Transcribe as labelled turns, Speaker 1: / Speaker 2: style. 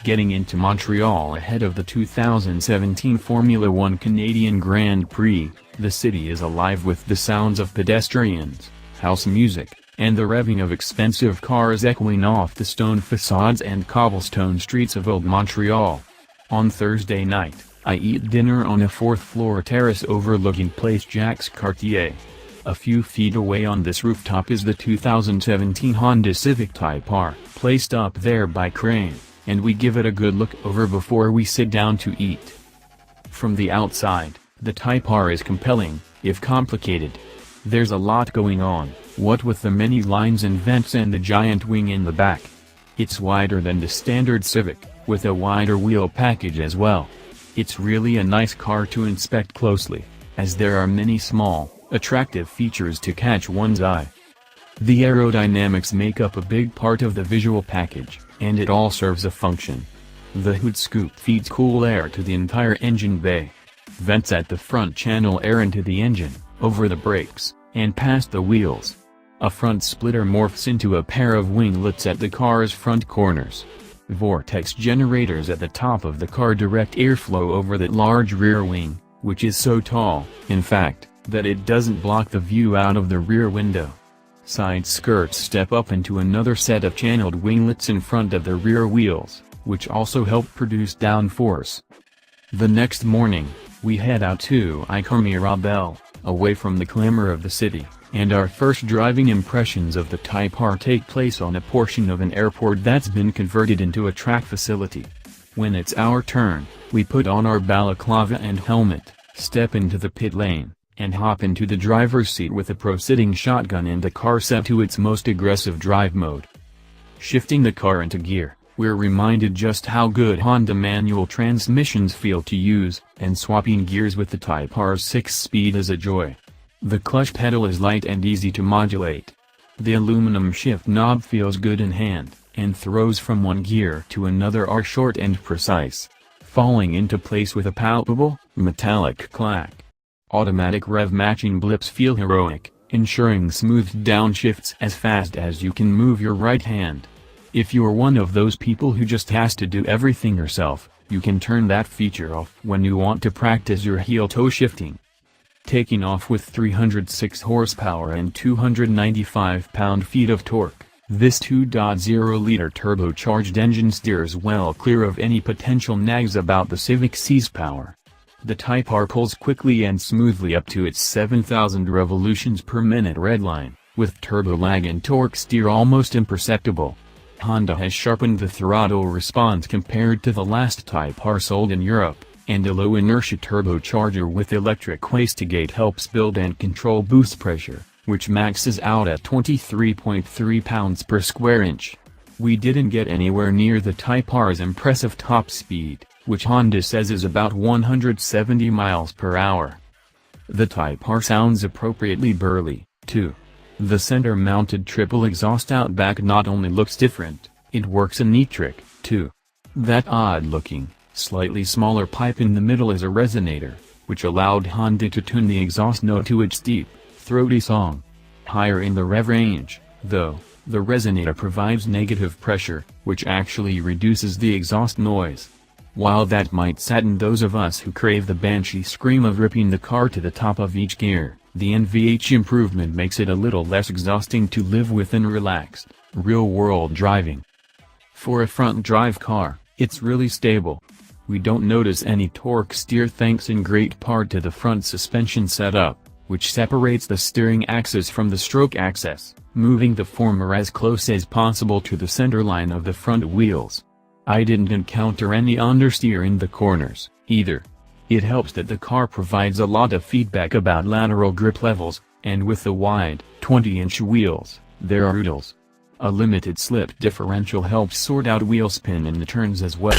Speaker 1: getting into Montreal ahead of the 2017 Formula One Canadian Grand Prix. The city is alive with the sounds of pedestrians, house music, and the revving of expensive cars echoing off the stone facades and cobblestone streets of Old Montreal. On Thursday night, I eat dinner on a fourth-floor terrace overlooking Place Jaques-Cartier. A few feet away on this rooftop is the 2017 Honda Civic Type R, placed up there by crane, and we give it a good look over before we sit down to eat. From the outside, the Type R is compelling, if complicated. There's a lot going on, what with the many lines and vents and the giant wing in the back. It's wider than the standard Civic, with a wider wheel package as well. It's really a nice car to inspect closely, as there are many small, attractive features to catch one's eye. The aerodynamics make up a big part of the visual package, and it all serves a function. The hood scoop feeds cool air to the entire engine bay. Vents at the front channel air into the engine, over the brakes, and past the wheels. A front splitter morphs into a pair of winglets at the car's front corners. Vortex generators at the top of the car direct airflow over that large rear wing, which is so tall, in fact, that it doesn't block the view out of the rear window. Side skirts step up into another set of channeled winglets in front of the rear wheels, which also help produce downforce. The next morning, we head out to Old Montreal, away from the clamor of the city, and our first driving impressions of the Type R take place on a portion of an airport that's been converted into a track facility. When it's our turn, we put on our balaclava and helmet, step into the pit lane, and hop into the driver's seat with a pro-sitting shotgun and the car set to its most aggressive drive mode. Shifting the car into gear, we're reminded just how good Honda manual transmissions feel to use, and swapping gears with the Type R's 6-speed is a joy. The clutch pedal is light and easy to modulate. The aluminum shift knob feels good in hand, and throws from one gear to another are short and precise, falling into place with a palpable, metallic clack. Automatic rev matching blips feel heroic, ensuring smooth downshifts as fast as you can move your right hand. If you're one of those people who just has to do everything yourself, you can turn that feature off when you want to practice your heel-toe shifting. Taking off with 306 horsepower and 295 pound-feet of torque, this 2.0-liter turbocharged engine steers well clear of any potential nags about the Civic's power. The Type R pulls quickly and smoothly up to its 7,000 revolutions per minute redline, with turbo lag and torque steer almost imperceptible. Honda has sharpened the throttle response compared to the last Type R sold in Europe, and a low-inertia turbocharger with electric wastegate helps build and control boost pressure, which maxes out at 23.3 pounds per square inch. We didn't get anywhere near the Type R's impressive top speed, which Honda says is about 170 miles per hour. The Type R sounds appropriately burly, too. The center-mounted triple exhaust outback not only looks different, it works a neat trick, too. That odd-looking, slightly smaller pipe in the middle is a resonator, which allowed Honda to tune the exhaust note to its deep, throaty song. Higher in the rev range, though, the resonator provides negative pressure, which actually reduces the exhaust noise. While that might sadden those of us who crave the banshee scream of ripping the car to the top of each gear, the NVH improvement makes it a little less exhausting to live with in relaxed, real-world driving. For a front-drive car, it's really stable. We don't notice any torque steer thanks in great part to the front suspension setup, which separates the steering axis from the stroke axis, moving the former as close as possible to the center line of the front wheels. I didn't encounter any understeer in the corners, either. It helps that the car provides a lot of feedback about lateral grip levels, and with the wide, 20-inch wheels, there are oodles. A limited slip differential helps sort out wheel spin in the turns as well.